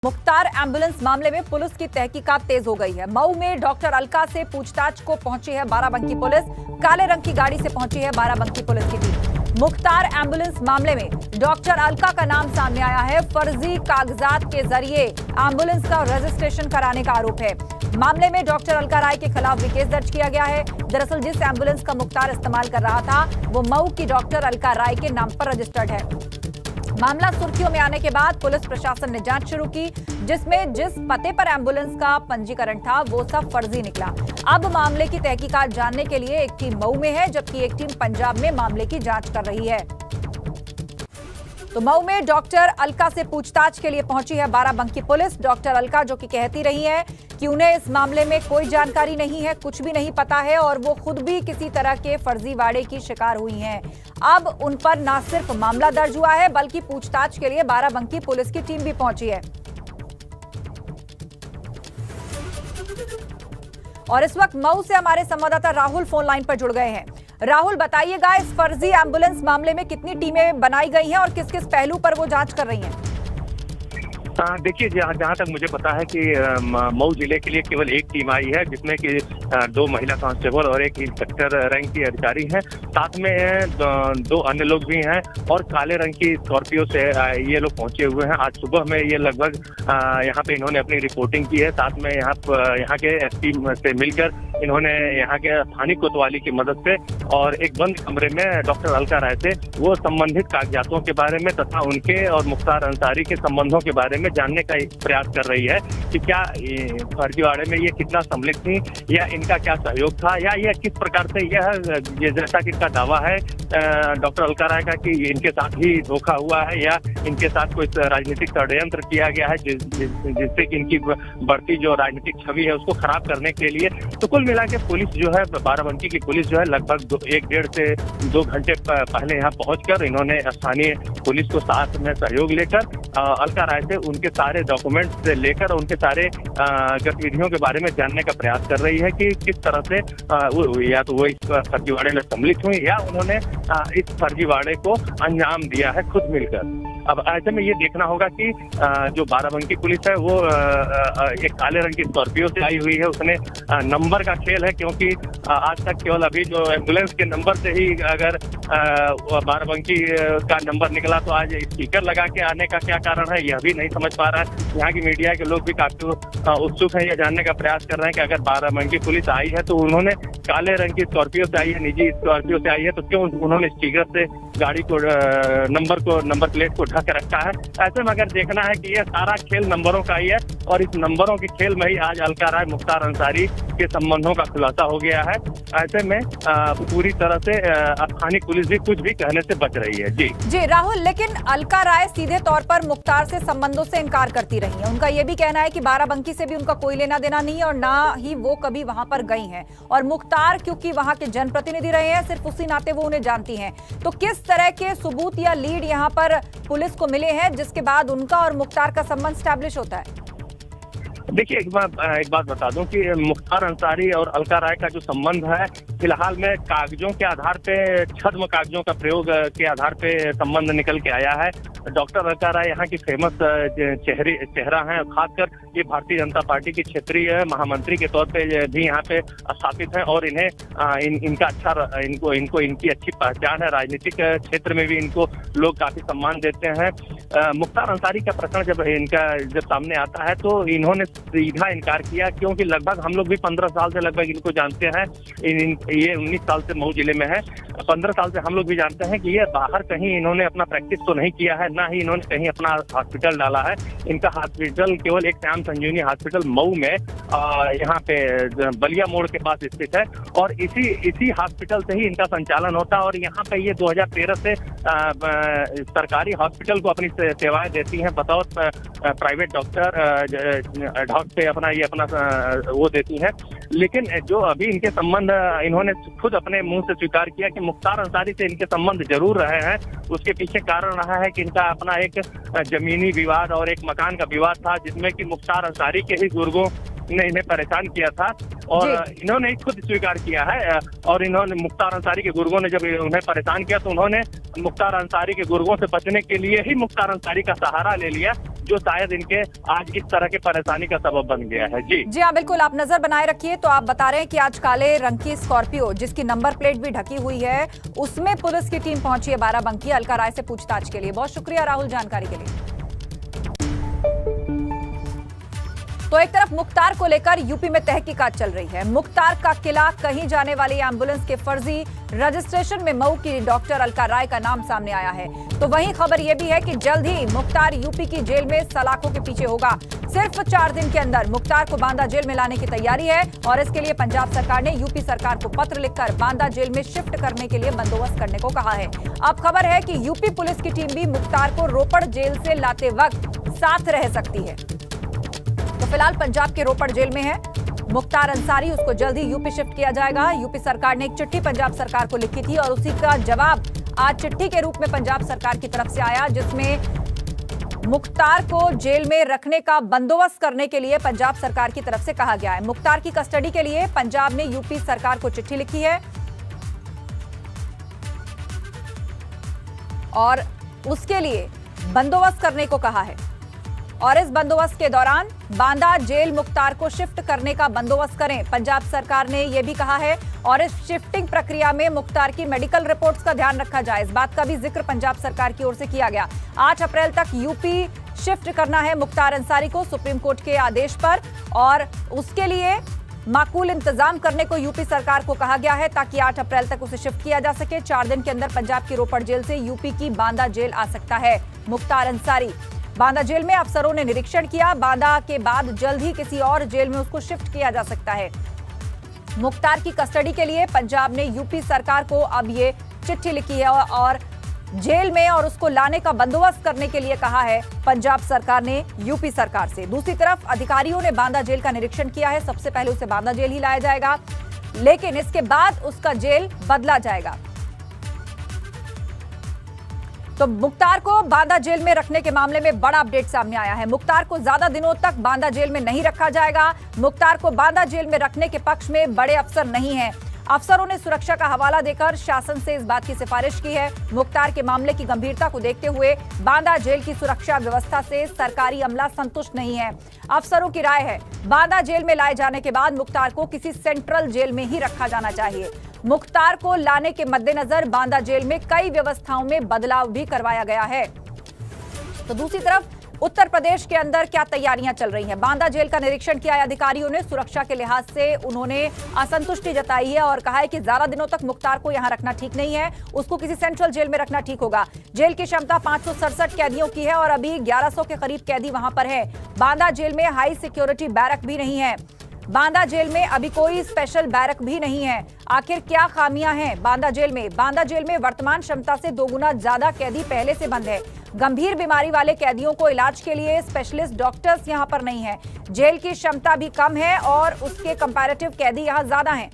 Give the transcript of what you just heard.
Mukhtar ambulance मामले में police की तहकीकात तेज हो गई है। मऊ में डॉक्टर अलका से पूछताछ को पहुंची है बाराबंकी पुलिस। काले रंग की गाड़ी से पहुंची है बाराबंकी पुलिस की टीम। मुख्तार एम्बुलेंस मामले में डॉक्टर अलका का नाम सामने आया है। फर्जी कागजात के जरिए एम्बुलेंस का रजिस्ट्रेशन कराने का आरोप है। मामले में डॉक्टर अलका राय के खिलाफ भी केस दर्ज किया गया है। दरअसल जिस एम्बुलेंस का मुख्तार इस्तेमाल कर रहा था वो मऊ की डॉक्टर अलका राय के नाम पर रजिस्टर्ड है। मामला सुर्खियों में आने के बाद पुलिस प्रशासन ने जांच शुरू की, जिसमें जिस पते पर एम्बुलेंस का पंजीकरण था वो सब फर्जी निकला। अब मामले की तहकीकात जानने के लिए एक टीम मऊ में है, जबकि एक टीम पंजाब में मामले की जांच कर रही है। तो मऊ में डॉक्टर अलका से पूछताछ के लिए पहुंची है बाराबंकी पुलिस। डॉक्टर अलका जो कि कहती रही है कि उन्हें इस मामले में कोई जानकारी नहीं है, कुछ भी नहीं पता है और वो खुद भी किसी तरह के फर्जीवाड़े की शिकार हुई हैं। अब उन पर न सिर्फ मामला दर्ज हुआ है बल्कि पूछताछ के लिए बाराबंकी पुलिस की टीम भी पहुंची है। और इस वक्त मऊ से हमारे संवाददाता राहुल फोन लाइन पर जुड़ गए हैं। राहुल, बताइएगा इस फर्जी एम्बुलेंस मामले में कितनी टीमें बनाई गई हैं और किस किस पहलू पर वो जांच कर रही हैं? देखिए, जहाँ तक मुझे पता है कि मऊ जिले के लिए केवल एक टीम आई है, जिसमें कि 2 महिला कांस्टेबल और एक इंस्पेक्टर रैंक की अधिकारी हैं। साथ में 2 अन्य लोग भी हैं और काले रंग की स्कॉर्पियो से ये लोग पहुंचे हुए हैं। आज सुबह में ये लगभग यहाँ पे इन्होंने अपनी रिपोर्टिंग की है। साथ में यहाँ के एसपी से मिलकर इन्होंने यहाँ के स्थानीय कोतवाली की मदद से और एक बंद कमरे में डॉक्टर अलका राय से वो संबंधित कागजातों के बारे में तथा उनके और मुख्तार अंसारी के संबंधों के बारे में जानने का प्रयास कर रही है कि क्या फर्जीवाड़े में ये कितना सम्मिलित थी या इनका क्या सहयोग था या ये किस प्रकार से ये जैसा कि इनका दावा है डॉक्टर अलका राय का कि इनके साथ ही धोखा हुआ है या इनके साथ कोई राजनीतिक षड्यंत्र किया गया है जिससे कि इनकी बढ़ती जो राजनीतिक छवि है उसको खराब करने के लिए। तो कुल मिला के पुलिस जो है बाराबंकी की पुलिस जो है लगभग 1-1.5 से 2 घंटे पहले यहाँ पहुंचकर इन्होंने स्थानीय पुलिस को साथ में सहयोग लेकर अलका राय से उनके सारे डॉक्यूमेंट्स लेकर उनके सारे गतिविधियों के बारे में जानने का प्रयास कर रही है कि किस तरह से या तो वो इस फर्जीवाड़े में सम्मिलित हुई या उन्होंने इस फर्जीवाड़े को अंजाम दिया है खुद मिलकर। अब ऐसे में ये देखना होगा कि जो बाराबंकी पुलिस है वो एक काले रंग की स्कॉर्पियो से आई हुई है। उसने नंबर का खेल है, क्योंकि आज तक केवल अभी जो एम्बुलेंस के नंबर से ही अगर बाराबंकी का नंबर निकला तो आज स्टिकर लगा के आने का क्या कारण है यह भी नहीं समझ पा रहा है। यहाँ की मीडिया के लोग भी काफी उत्सुक हैं, ये जानने का प्रयास कर रहे हैं कि अगर बाराबंकी पुलिस आई है तो उन्होंने काले रंग की स्कॉर्पियो से आई है, निजी स्कॉर्पियो से आई है, तो क्यों उन्होंने स्टिकर से गाड़ी को नंबर प्लेट को ढक रखा है। ऐसे में अगर देखना है कि ये सारा खेल नंबरों का ही है और इस नंबरों के खेल में ही आज अलका राय मुख्तार अंसारी के संबंधों का खुलासा हो गया है। ऐसे में पूरी तरह से स्थानीय पुलिस भी कुछ भी कहने से बच रही है। जी राहुल, लेकिन अलका राय सीधे तौर पर मुख्तार से संबंधों से इनकार करती रही है। उनका यह भी कहना है कि बाराबंकी से भी उनका कोई लेना देना नहीं है और ना ही वो कभी वहां पर गई हैं। और मुख्तार क्योंकि वहां के जनप्रतिनिधि रहे हैं, सिर्फ उसी नाते वो उन्हें जानती हैं। तो किस तरह के सबूत या लीड यहाँ पर पुलिस को मिले हैं जिसके बाद उनका और मुख्तार का संबंध स्टैब्लिश होता है? देखिए, एक बात बता दूं कि मुख्तार अंसारी और अलका राय का जो संबंध है फिलहाल में कागजों के आधार पे, छद्म कागजों का प्रयोग के आधार पे संबंध निकल के आया है। डॉक्टर अलका राय यहाँ की फेमस चेहरा हैं, खासकर ये भारतीय जनता पार्टी की क्षेत्रीय महामंत्री के तौर पे भी यहाँ पे स्थापित हैं और इनकी अच्छी पहचान है। राजनीतिक क्षेत्र में भी इनको लोग काफी सम्मान देते हैं। मुख्तार अंसारी का प्रश्न जब सामने आता है तो इन्होंने सीधा इनकार किया, क्योंकि लगभग हम लोग भी 15 साल से लगभग इनको जानते हैं। ये 19 साल से मऊ जिले में है। 15 साल से हम लोग भी जानते हैं कि ये बाहर कहीं इन्होंने अपना प्रैक्टिस तो नहीं किया है, ना ही इन्होंने कहीं अपना हॉस्पिटल डाला है। इनका हॉस्पिटल केवल एक श्याम संजीवनी हॉस्पिटल मऊ में यहाँ पे बलिया मोड़ के पास स्थित है और इसी हॉस्पिटल से ही इनका संचालन होता है। और यहाँ पे ये 2013 से सरकारी हॉस्पिटल को अपनी सेवाएं देती हैं बतौर प्राइवेट डॉक्टर पे अपना वो देती है। लेकिन जो अभी इनके संबंध इन्होंने खुद अपने मुंह से स्वीकार किया कि मुख्तार अंसारी से इनके संबंध जरूर रहे हैं। उसके पीछे कारण रहा है कि इनका अपना एक जमीनी विवाद और एक मकान का विवाद था, जिसमें कि मुख्तार अंसारी के ही गुर्गों ने इन्हें परेशान किया था और इन्होंने खुद स्वीकार किया है। और इन्होंने मुख्तार अंसारी के गुर्गों ने जब उन्हें परेशान किया तो उन्होंने मुख्तार अंसारी के गुर्गों से बचने के लिए ही मुख्तार अंसारी का सहारा ले लिया, जो शायद इनके आज इस तरह के परेशानी का सबब बन गया है। जी हाँ, बिल्कुल आप नजर बनाए रखिए। तो आप बता रहे हैं कि आज काले रंग की स्कॉर्पियो जिसकी नंबर प्लेट भी ढकी हुई है, उसमें पुलिस की टीम पहुंची है बाराबंकी अलका राय से पूछताछ के लिए। बहुत शुक्रिया राहुल जानकारी के लिए। तो एक तरफ मुख्तार को लेकर यूपी में तहकीकात चल रही है। मुख्तार का किला कहीं जाने वाली एम्बुलेंस के फर्जी रजिस्ट्रेशन में मऊ की डॉक्टर अलका राय का नाम सामने आया है। तो वहीं खबर यह भी है कि जल्द ही मुख्तार यूपी की जेल में सलाखों के पीछे होगा। सिर्फ 4 दिन के अंदर मुख्तार को बांदा जेल में लाने की तैयारी है और इसके लिए पंजाब सरकार ने यूपी सरकार को पत्र लिखकर बांदा जेल में शिफ्ट करने के लिए बंदोबस्त करने को कहा है। अब खबर है कि यूपी पुलिस की टीम भी मुख्तार को रोपड़ जेल से लाते वक्त साथ रह सकती है। तो फिलहाल पंजाब के रोपड़ जेल में है मुख्तार अंसारी, उसको जल्द ही यूपी शिफ्ट किया जाएगा। यूपी सरकार ने एक चिट्ठी पंजाब सरकार को लिखी थी और उसी का जवाब आज चिट्ठी के रूप में पंजाब सरकार की तरफ से आया, जिसमें मुख्तार को जेल में रखने का बंदोबस्त करने के लिए पंजाब सरकार की तरफ से कहा गया है। मुख्तार की कस्टडी के लिए पंजाब ने यूपी सरकार को चिट्ठी लिखी है और उसके लिए बंदोबस्त करने को कहा है और इस बंदोबस्त के दौरान बांदा जेल मुख्तार को शिफ्ट करने का बंदोबस्त करें। पंजाब सरकार ने यह भी कहा है और इस शिफ्टिंग प्रक्रिया में मुख्तार की मेडिकल रिपोर्ट्स का ध्यान रखा जाए। इस बात का भी जिक्र पंजाब सरकार की ओर से किया गया। 8 अप्रैल तक यूपी शिफ्ट करना है मुख्तार अंसारी को सुप्रीम कोर्ट के आदेश पर और उसके लिए माकूल इंतजाम करने को यूपी सरकार को कहा गया है ताकि 8 अप्रैल तक उसे शिफ्ट किया जा सके। 4 दिन के अंदर पंजाब की रोपड़ जेल से यूपी की बांदा जेल आ सकता है मुख्तार अंसारी। बांदा जेल में अफसरों ने निरीक्षण किया। बांदा के बाद जल्द ही किसी और जेल में उसको शिफ्ट किया जा सकता है। मुख्तार की कस्टडी के लिए पंजाब ने यूपी सरकार को अब ये चिट्ठी लिखी है और जेल में और उसको लाने का बंदोबस्त करने के लिए कहा है पंजाब सरकार ने यूपी सरकार से। दूसरी तरफ अधिकारियों ने बांदा जेल का निरीक्षण किया है। सबसे पहले उसे बांदा जेल ही लाया जाएगा, लेकिन इसके बाद उसका जेल बदला जाएगा। तो मुख्तार को बांदा जेल में रखने के मामले में बड़ा अपडेट सामने आया है। मुख्तार को ज्यादा दिनों तक बांदा जेल में नहीं रखा जाएगा। मुख्तार को बांदा जेल में रखने के पक्ष में बड़े अफसर नहीं हैं। अफसरों ने सुरक्षा का हवाला देकर शासन से इस बात की सिफारिश की है। मुख्तार के मामले की गंभीरता को देखते हुए बांदा जेल की सुरक्षा व्यवस्था से सरकारी अमला संतुष्ट नहीं है। अफसरों की राय है बांदा जेल में लाए जाने के बाद मुख्तार को किसी सेंट्रल जेल में ही रखा जाना चाहिए। मुख्तार को लाने के मद्देनजर बांदा जेल में कई व्यवस्थाओं में बदलाव भी करवाया गया है। तो दूसरी तरफ उत्तर प्रदेश के अंदर क्या तैयारियां चल रही हैं। बांदा जेल का निरीक्षण किया है अधिकारियों ने। सुरक्षा के लिहाज से उन्होंने असंतुष्टि जताई है और कहा है कि ज्यादा दिनों तक मुख्तार को यहां रखना ठीक नहीं है, उसको किसी सेंट्रल जेल में रखना ठीक होगा। जेल की क्षमता 567 कैदियों की है और अभी 1100 के करीब कैदी वहां पर है। बांदा जेल में हाई सिक्योरिटी बैरक भी नहीं है। बांदा जेल में अभी कोई स्पेशल बैरक भी नहीं है। आखिर क्या खामियां हैं बांदा जेल में? बांदा जेल में वर्तमान क्षमता से 2 गुना ज्यादा कैदी पहले से बंद है। गंभीर बीमारी वाले कैदियों को इलाज के लिए स्पेशलिस्ट डॉक्टर्स यहां पर नहीं है। जेल की क्षमता भी कम है और उसके कंपैरेटिव कैदी यहां ज्यादा हैं।